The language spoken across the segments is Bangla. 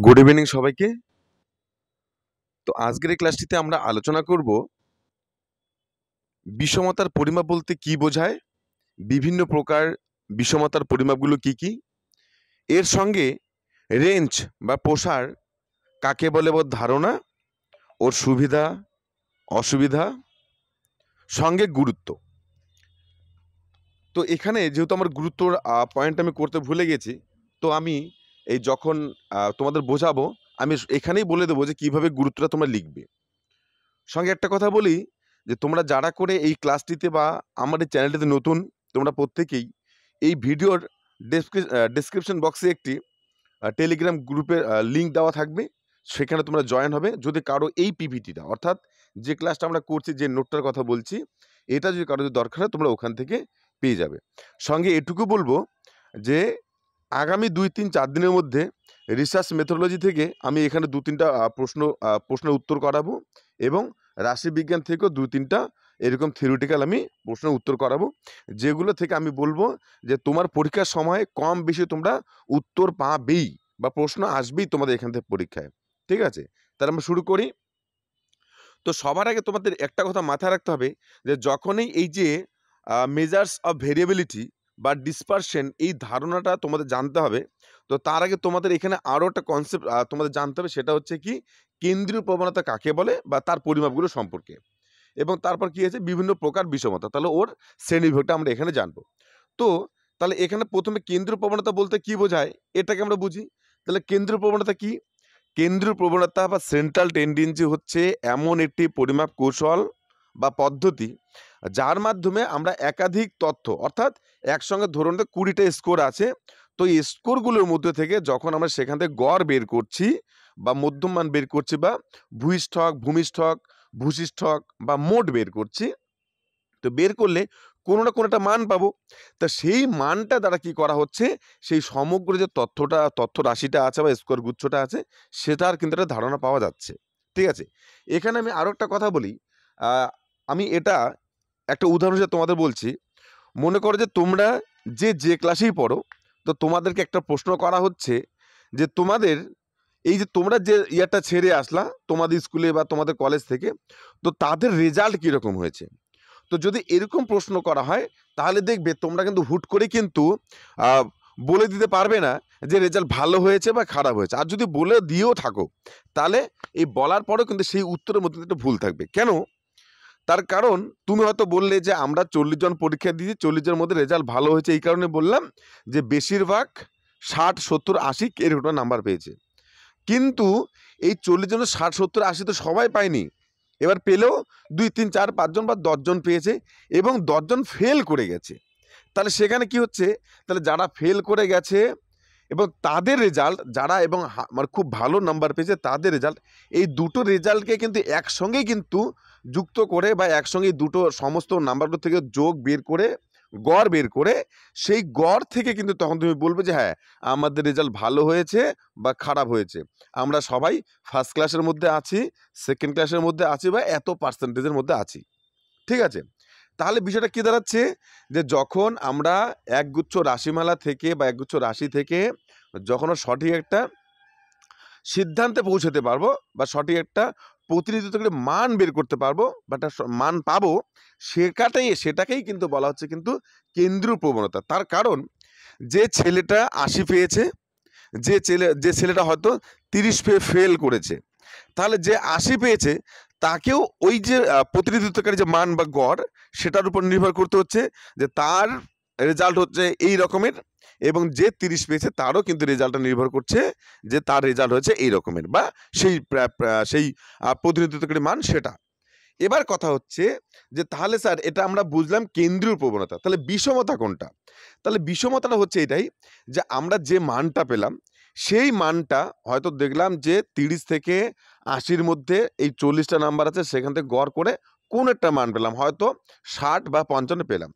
গুড ইভিনিং সবাইকে। তো আজকের এই ক্লাসটিতে আমরা আলোচনা করব বিষমতার পরিমাপ বলতে কি বোঝায়, বিভিন্ন প্রকার বিষমতার পরিমাপগুলো কি কি, এর সঙ্গে রেঞ্জ বা প্রসার কাকে বলে ওর ধারণা, ওর সুবিধা অসুবিধা, সঙ্গে গুরুত্ব। তো এখানে যেহেতু আমার গুরুত্বর পয়েন্ট আমি করতে ভুলে গেছি, তো আমি এই যখন তোমাদের বোঝাবো আমি এখানেই বলে দেবো যে কীভাবে গুরুত্বটা তোমরা লিখবে। সঙ্গে একটা কথা বলি যে তোমরা যারা করে এই ক্লাসটিতে বা আমার এই চ্যানেলটিতে নতুন, তোমরা প্রত্যেকেই এই ভিডিওর ডেসক্রিপশন বক্সে একটি টেলিগ্রাম গ্রুপের লিঙ্ক দেওয়া থাকবে, সেখানে তোমরা জয়েন হবে। যদি কারো এই পিপিটিটা অর্থাৎ যে ক্লাসটা আমরা করছি, যে নোটটার কথা বলছি, এটা যদি কারো দরকার হয় তোমরা ওখান থেকে পেয়ে যাবে। সঙ্গে এটুকু বলবো যে আগামী 2-3-4 দিনের মধ্যে রিসার্চ মেথোডোলজি থেকে আমি এখানে 2-3টা প্রশ্নের উত্তর করাবো, এবং রাশিবিজ্ঞান থেকেও 2-3টা এরকম থিওরিটিক্যাল আমি প্রশ্নের উত্তর করাবো, যেগুলো থেকে আমি বলবো যে তোমার পরীক্ষার সময় কম বেশি তোমরা উত্তর পাবেই বা প্রশ্ন আসবেই তোমাদের এখান থেকে পরীক্ষায়। ঠিক আছে, তাহলে আমরা শুরু করি। তো সবার আগে তোমাদের একটা কথা মাথায় রাখতে হবে যে যখনই এই যে মেজার্স অফ ভেরিয়েবিলিটি বা ডিসপারশন, এই ধারণাটা তোমাদের জানতে হবে। তো তার আগে তোমাদের এখানে আরও একটা কনসেপ্ট তোমাদের জানতে হবে, সেটা হচ্ছে কি কেন্দ্রীয় প্রবণতা কাকে বলে বা তার পরিমাপগুলো সম্পর্কে, এবং তারপর কি আছে বিভিন্ন প্রকার বিষমতা, তাহলে ওর শ্রেণীবিভাগটা আমরা এখানে জানবো। তো তাহলে এখানে প্রথমে কেন্দ্রীয় প্রবণতা বলতে কি বোঝায় এটাকে আমরা বুঝি। তাহলে কেন্দ্রীয় প্রবণতা কি? কেন্দ্রীয় প্রবণতা বা সেন্ট্রাল টেন্ডেন্সি হচ্ছে এমন একটি পরিমাপ কৌশল বা পদ্ধতি যার মাধ্যমে আমরা একাধিক তথ্য, অর্থাৎ একসঙ্গে ধরুন 20টা স্কোর আছে, তো এই স্কোরগুলোর মধ্যে থেকে যখন আমরা সেখান থেকে গড় বের করছি বা মধ্যমান বের করছি বা ভূমিষ্ঠক ভূমিষ্ঠক ভূশিষ্ঠক বা মোট বের করছি, তো বের করলে কোনো না কোনো একটা মান পাবো। তা সেই মানটা দ্বারা কি করা হচ্ছে, সেই সমগ্র যে তথ্য রাশিটা আছে বা স্কোয়ার গুচ্ছটা আছে, সেটার কিন্তু একটা ধারণা পাওয়া যাচ্ছে। ঠিক আছে, এখানে আমি আরও একটা কথা বলি। আমি এটা একটা উদাহরণ হিসেবে তোমাদের বলছি। মনে করো যে তোমরা যে ক্লাসেই পড়ো, তো তোমাদেরকে একটা প্রশ্ন করা হচ্ছে যে তোমাদের এই যে তোমরা যে ইয়ারটা ছেড়ে আসলা তোমাদের স্কুলে বা তোমাদের কলেজ থেকে, তো তাদের রেজাল্ট কীরকম হয়েছে। তো যদি এরকম প্রশ্ন করা হয়, তাহলে দেখবে তোমরা কিন্তু হুট করে কিন্তু বলে দিতে পারবে না যে রেজাল্ট ভালো হয়েছে বা খারাপ হয়েছে। আর যদি বলে দিয়েও থাকো, তাহলে এই বলার পরেও কিন্তু সেই উত্তরের মধ্যে একটা ভুল থাকবে। কেন? তার কারণ তুমি হয়তো বললে যে আমরা 40 জন পরীক্ষা দিয়েছি, 40 জনের মধ্যে রেজাল্ট ভালো হয়েছে, এই কারণে বললাম যে বেশিরভাগ 60, 70, 80 এরকম নাম্বার পেয়েছে। কিন্তু এই 40 জনের 60, 70, 80 তো সবাই পায়নি। এবার পেলেও 2, 3, 4, 5 জন বা 10 জন পেয়েছে, এবং 10 জন ফেল করে গেছে। তাহলে সেখানে কি হচ্ছে, তাহলে যারা ফেল করে গেছে এবং তাদের রেজাল্ট, যারা এবং মানে খুব ভালো নাম্বার পেয়েছে তাদের রেজাল্ট, এই দুটো রেজাল্টকে কিন্তু একসঙ্গেই কিন্তু যুক্ত করে বা একসঙ্গে দুটো সমস্ত নাম্বারগুলো থেকে যোগ বের করে গড় বের করে, সেই গড় থেকে কিন্তু তখন তুমি বলবে যে হ্যাঁ আমাদের রেজাল্ট ভালো হয়েছে বা খারাপ হয়েছে। আমরা সবাই ফার্স্ট ক্লাসের মধ্যে আছি, সেকেন্ড ক্লাসের মধ্যে আছি বা এত পার্সেন্টেজের মধ্যে আছি। ঠিক আছে, তাহলে বিষয়টা কি দাঁড়াচ্ছে যে যখন আমরা একগুচ্ছ রাশিমালা থেকে বা একগুচ্ছ রাশি থেকে যখন সঠিক একটা সিদ্ধান্তে পৌঁছাতে পারবো বা সঠিক একটা প্রতিনিধিত্ব করে মান বের করতে পারবো বা একটা মান পাবো, সেটাকেই কিন্তু বলা হচ্ছে কিন্তু কেন্দ্রীয় প্রবণতা। তার কারণ যে ছেলেটা 80 পেয়েছে, যে ছেলেটা হয়তো 30 পেয়ে ফেল করেছে, তাহলে যে 80 পেয়েছে তাকেও ওই যে প্রতিনিধিত্বকারী যে মান বা গড়, সেটার উপর নির্ভর করতে হচ্ছে যে তার রেজাল্ট হচ্ছে এই রকমের, এবং যে 30 পেয়েছে তারও কিন্তু রেজাল্টটা নির্ভর করছে যে তার রেজাল্ট হচ্ছে এই রকমের বা সেই প্রতিনিধিত্বকারী মান সেটা। এবার কথা হচ্ছে যে তাহলে স্যার এটা আমরা বুঝলাম কেন্দ্রীয় প্রবণতা, তাহলে বিষমতা কোনটা? তাহলে বিষমতাটা হচ্ছে এটাই যে আমরা যে মানটা পেলাম, সেই মানটা হয়তো দেখলাম যে 30 থেকে 80-র মধ্যে এই 40টা নাম্বার আছে, সেখান থেকে গড় করে কোন একটা মান পেলাম, হয়তো 60 বা 55 পেলাম।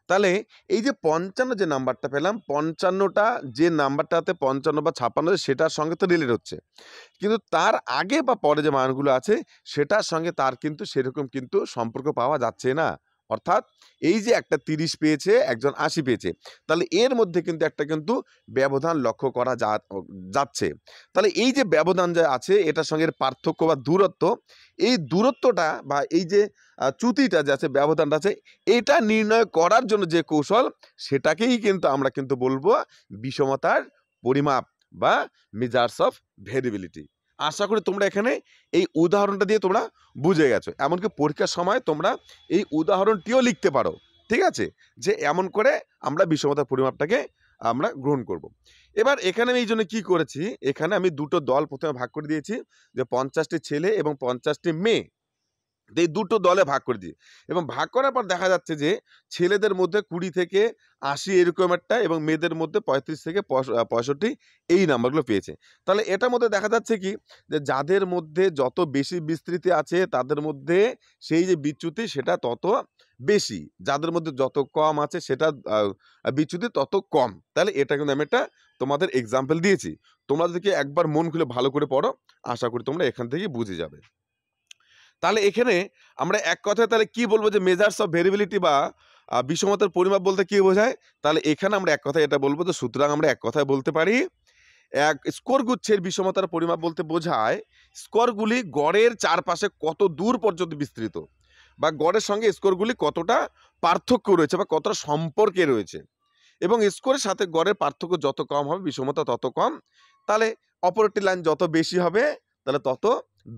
তাহলে এই যে 55 যে নাম্বারটা পেলাম, 55টা যে নাম্বারটাতে 55 বা 56 সেটার সঙ্গে তো রিলেট হচ্ছে, কিন্তু তার আগে বা পরে যে মানগুলো আছে সেটার সঙ্গে তার কিন্তু সেরকম কিন্তু সম্পর্ক পাওয়া যাচ্ছে না অর্থাৎ এই যে একটা 30 পেয়েছে, একজন 80 পেয়েছে, তাহলে এর মধ্যে কিন্তু একটা ব্যবধান লক্ষ্য করা যাচ্ছে। তাহলে এই যে ব্যবধান যে আছে এটার সঙ্গে এর পার্থক্য বা দূরত্ব, এই দূরত্বটা বা এই যে চ্যুতিটা যে আছে, ব্যবধানটা আছে, এটা নির্ণয় করার জন্য যে কৌশল, সেটাকেই কিন্তু আমরা বলবো বিষমতার পরিমাপ বা মেজার্স অফ ভেরিয়েবিলিটি। আশা করি তোমরা এখানে এই উদাহরণটা দিয়ে তোমরা বুঝে গেছো। এমনকি পরীক্ষার সময় তোমরা এই উদাহরণটিও লিখতে পারো, ঠিক আছে, যে এমন করে আমরা বিষমতার পরিমাপটাকে আমরা গ্রহণ করব। এবার এখানে আমি এই জন্য কি করেছি, এখানে আমি দুটো দল প্রথমে ভাগ করে দিয়েছি, যে 50টি ছেলে এবং 50টি মেয়ে, এই দুটো দলে ভাগ করে দিই, এবং ভাগ করার পর দেখা যাচ্ছে যে ছেলেদের মধ্যে 20 থেকে 80 এরকম একটা, এবং মেয়েদের মধ্যে 35 থেকে 65 এই নাম্বারগুলো পেয়েছে। তাহলে এটার মধ্যে দেখা যাচ্ছে কি, যে যাদের মধ্যে যত বেশি বিস্তৃতি আছে তাদের মধ্যে সেই যে বিচ্যুতি সেটা তত বেশি, যাদের মধ্যে যত কম আছে সেটা বিচ্যুতি তত কম। তাহলে এটা কিন্তু আমি একটা তোমাদের এক্সাম্পল দিয়েছি, তোমরা যদি একবার মন খুলে ভালো করে পড়ো, আশা করি তোমরা এখান থেকে বুঝে যাবে। তাহলে এখানে আমরা এক কথায় তাহলে কি বলবো, যে মেজার্স অফ ভেরিয়েবিলিটি বা বিষমতার পরিমাপ বলতে কি বোঝায়? তাহলে এখানে আমরা এক কথায় এটা বলবো, যে সুতরাং আমরা এক কথায় বলতে পারি, এক স্কোর গুচ্ছের বিষমতার পরিমাপ বলতে বোঝায় স্কোরগুলি গড়ের চারপাশে কত দূর পর্যন্ত বিস্তৃত, বা গড়ের সঙ্গে স্কোরগুলি কতটা পার্থক্য রয়েছে বা কতটা সম্পর্কে রয়েছে, এবং স্কোরের সাথে গড়ের পার্থক্য যত কম হবে বিষমতা তত কম। তাহলে অপরটি লাইন যত বেশি হবে তাহলে তত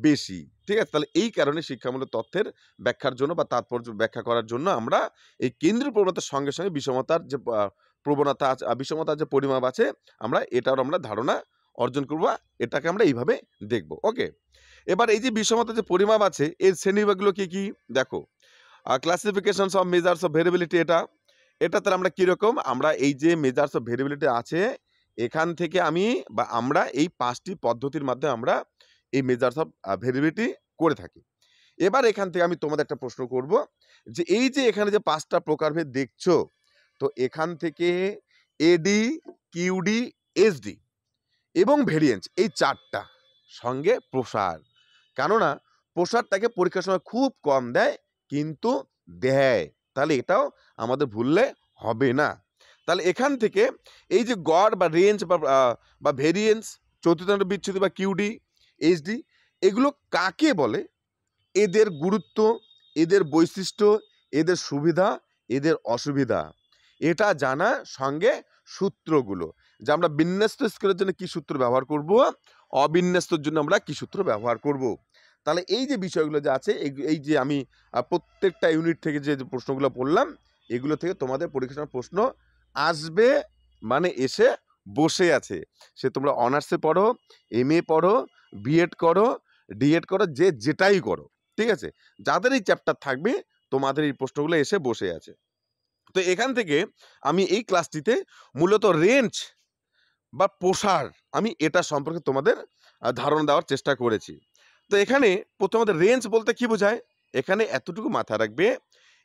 বেশি, ঠিক আছে। তাহলে এই কারণে শিক্ষামূলক তথ্যের ব্যাখ্যার জন্য বা তাৎপর্য ব্যাখ্যা করার জন্য আমরা এই কেন্দ্রীয় প্রবণতার সঙ্গে সঙ্গে বিষমতার যে প্রবণতা আছে, বিষমতার যে পরিমাপ আছে, এটার আমরা ধারণা অর্জন করব, এটাকে আমরা এইভাবে দেখব। ওকে, এবার এই যে বিষমতার যে পরিমাপ আছে এর শ্রেণীবিভাগগুলো কি কি দেখো। Classifications of measures of variability, এটা তাহলে আমরা কিরকম, আমরা এই যে মেজার্স অফ ভেরিয়েবিলিটি আছে এখান থেকে আমরা এই 5টি পদ্ধতির মাধ্যমে আমরা এই মেজার্স অফ ভেরিয়েবিলিটি করে থাকি। এবার এখান থেকে আমি তোমাদের একটা প্রশ্ন করব, যে এই যে এখানে যে 5টা প্রকারভেদ দেখছো, তো এখান থেকে এডি, কিউডি, এসডি এবং ভেরিয়েন্স, এই 4টা সঙ্গে প্রসার, কেননা প্রসারটাকে পরীক্ষার সময় খুব কম দেয়, কিন্তু দেয়, তাহলে এটাও আমাদের ভুললে হবে না। তাহলে এখান থেকে এই যে গড় বা রেঞ্জ বা ভেরিয়েন্স, চতুর্থাংশ বিচ্যুতি বা কিউডি, এইচডি, এগুলো কাকে বলে, এদের গুরুত্ব, এদের বৈশিষ্ট্য, এদের সুবিধা, এদের অসুবিধা, এটা জানা, সঙ্গে সূত্রগুলো, যে আমরা বিন্যস্ত স্কেলের জন্য কি সূত্র ব্যবহার করব, অবিন্যস্তর জন্য আমরা কি সূত্র ব্যবহার করব। তাহলে এই যে বিষয়গুলো যে আছে, এই যে আমি প্রত্যেকটা ইউনিট থেকে যে প্রশ্নগুলো পড়লাম, এগুলো থেকে তোমাদের পরীক্ষার প্রশ্ন আসবে, মানে এসে বসে আছে। সে তোমরা অনার্সে পড়ো, এমএ পড়ো, বিএড করো, ডিএড করো, যে যেটাই করো, ঠিক আছে, যাদের এই চ্যাপ্টার থাকবে তোমাদের এই প্রশ্নগুলো এসে বসে আছে। তো এখান থেকে আমি এই ক্লাসটিতে মূলত রেঞ্জ বা প্রসার, আমি এটা সম্পর্কে তোমাদের ধারণা দেওয়ার চেষ্টা করেছি। তো এখানে প্রথমত রেঞ্জ বলতে কি বোঝায়, এখানে এতটুকু মাথায় রাখবে,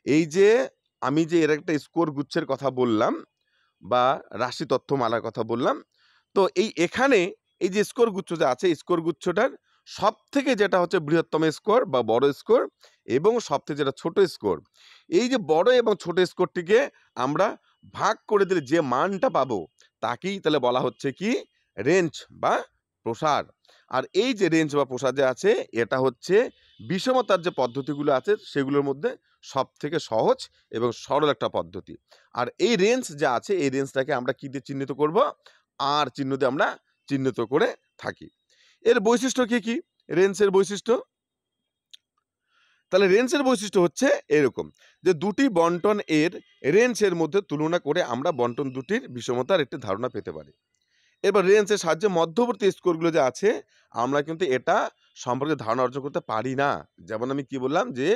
এই যে আমি যে এর একটা স্কোর গুচ্ছের কথা বললাম বা রাশি তথ্যমালার কথা বললাম, তো এখানে এই যে স্কোর গুচ্ছ যে আছে, স্কোর গুচ্ছটার সব থেকে যেটা হচ্ছে বৃহত্তম স্কোর বা বড় স্কোর, এবং সব থেকে যেটা ছোট স্কোর, এই যে বড় এবং ছোট স্কোরটিকে আমরা ভাগ করে দিলে যে মানটা পাবো তাকেই তাহলে বলা হচ্ছে কি, রেঞ্জ বা প্রসার। আর এই যে রেঞ্জ বা প্রসার যে আছে, এটা হচ্ছে বিষমতার যে পদ্ধতিগুলো আছে সেগুলোর মধ্যে সব থেকে সহজ এবং সরল একটা পদ্ধতি। আর এই রেঞ্জ যা আছে, এই রেঞ্জটাকে আমরা কি দিয়ে চিহ্নিত করব, আর চিহ্ন দিয়ে আমরা চিহ্নিত করে থাকি। এর বৈশিষ্ট্য কি কি, রেঞ্জের বৈশিষ্ট্য, তাহলে রেঞ্জের বৈশিষ্ট্য হচ্ছে এরকম, যে দুটি বন্টন এর রেঞ্জের মধ্যে তুলনা করে আমরা বন্টন দুটির বিষমতার একটি ধারণা পেতে পারি। এবার রেঞ্জের সাহায্যে মধ্যবর্তী স্কোরগুলো যে আছে, আমরা কিন্তু এটা সম্পর্কে ধারণা অর্জন করতে পারি না। যেমন আমি কি বললাম, যে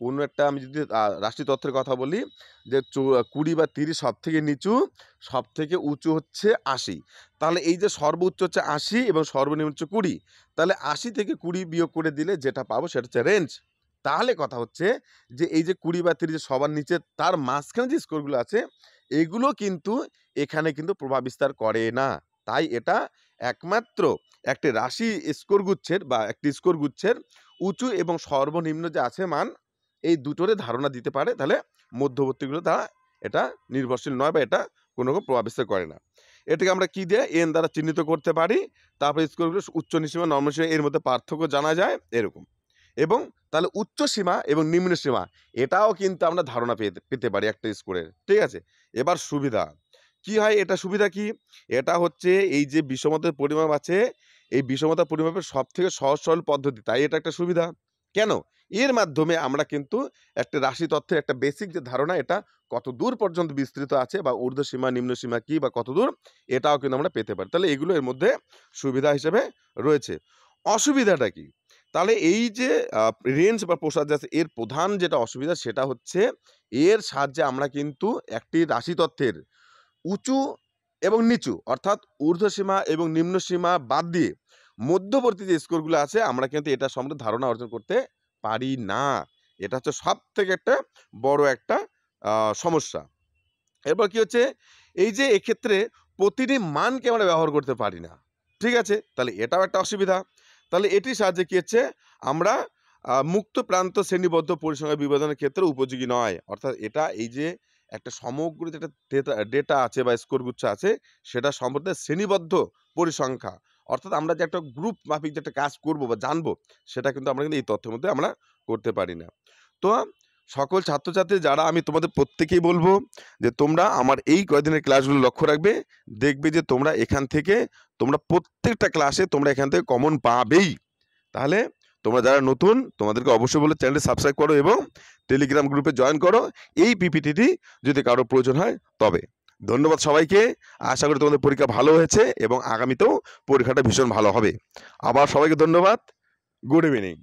কোনো একটা আমি যদি রাশি তথ্যের কথা বলি, যে 20 বা 30 সব থেকে নিচু, সব থেকে উঁচু হচ্ছে 80, তাহলে এই যে সর্বোচ্চ হচ্ছে 80 এবং সর্বনিম্ন হচ্ছে 20, তাহলে 80 থেকে 20 বিয়োগ করে দিলে যেটা পাবো সেটা হচ্ছে রেঞ্জ। তাহলে কথা হচ্ছে যে এই যে 20 বা 30 সবার নিচে, তার মাঝখানে যে স্কোরগুলো আছে, এগুলো কিন্তু এখানে কিন্তু প্রভাব বিস্তার করে না। তাই এটা একমাত্র একটি রাশি স্কোর গুচ্ছের বা একটি স্কোর গুচ্ছের উঁচু এবং সর্বনিম্ন যে আছে মান, এই দুটোরে ধারণা দিতে পারে, তাহলে মধ্যবর্তীগুলো তারা এটা নির্ভরশীল নয় বা এটা কোনো রকম প্রভাব বিস্তার করে না। এটাকে আমরা কি দিয়ে এন দ্বারা চিহ্নিত করতে পারি। তারপরে স্কোরগুলো উচ্চ সীমা নর্ম সীমা এর মধ্যে পার্থক্য জানা যায় এরকম। এবং তাহলে উচ্চ সীমা এবং নিম্ন সীমা এটাও কিন্তু আমরা ধারণা পেতে পারি একটা স্কোরের, ঠিক আছে। এবার সুবিধা কি হয়, এটা সুবিধা কি, এটা হচ্ছে এই যে বিষমতার পরিমাপ আছে, এই বিষমতা পরিমাপের সব থেকে সহজ সরল পদ্ধতি, তাই এটা একটা সুবিধা। কেন, এর মাধ্যমে আমরা কিন্তু একটা রাশি তথ্যের একটা বেসিক যে ধারণা এটা কত দূর পর্যন্ত বিস্তৃত আছে বা ঊর্ধ্ব সীমা নিম্ন সীমা কি বা কত দূর, এটাও কিন্তু আমরা পেতে পারি। তাহলে এগুলো এর মধ্যে সুবিধা হিসেবে রয়েছে। অসুবিধাটা কি, তাহলে এই যে রেঞ্জ বা প্রসার আছে এর প্রধান যেটা অসুবিধা সেটা হচ্ছে এর সাহায্যে আমরা কিন্তু একটি রাশি তথ্যের উঁচু এবং নিচু অর্থাৎ ঊর্ধ্বসীমা এবং নিম্ন সীমা বাদ দিয়ে মধ্যবর্তী যে স্কোরগুলো আছে আমরা কিন্তু এটা সম্বন্ধে ধারণা অর্জন করতে পারি না। এটা হচ্ছে সব থেকে একটা বড় একটা সমস্যা। এরপর কি হচ্ছে, এই যে এক্ষেত্রে প্রতিটি মানকে আমরা ব্যবহার করতে পারি না, ঠিক আছে, তাহলে এটাও একটা অসুবিধা। তাহলে এটির সাহায্যে কি হচ্ছে, আমরা মুক্ত প্রান্ত শ্রেণীবদ্ধ পরিসংখ্যান বিভাজনের ক্ষেত্রে উপযোগী নয়। অর্থাৎ এটা এই যে একটা সমগ্র যেটা ডেটা আছে বা স্কোর গুচ্ছ আছে সেটা সম্বন্ধে শ্রেণীবদ্ধ পরিসংখ্যা, অর্থাৎ আমরা যে একটা গ্রুপ মাফিক যে একটা কাজ করবো বা জানবো সেটা কিন্তু আমরা কিন্তু এই তথ্যের মধ্যে আমরা করতে পারি না। তো সকল ছাত্রছাত্রী যারা, আমি তোমাদের প্রত্যেকেই বলবো যে তোমরা আমার এই কয়েকদিনের ক্লাসগুলো লক্ষ্য রাখবে, দেখবে যে তোমরা এখান থেকে তোমরা প্রত্যেকটা ক্লাসে তোমরা এখান থেকে কমন পাবেই। তাহলে তোমরা যারা নতুন তোমাদেরকে অবশ্যই বলে চ্যানেলটি সাবস্ক্রাইব করো এবং টেলিগ্রাম গ্রুপে জয়েন করো এই পিপিটিটি যদি কারো প্রয়োজন হয় তবে। ধন্যবাদ সবাইকে, আশা করি তোমাদের পরীক্ষা ভালো হয়েছে এবং আগামীতেও পরীক্ষাটা ভীষণ ভালো হবে। আবার সবাইকে ধন্যবাদ, গুড ইভিনিং।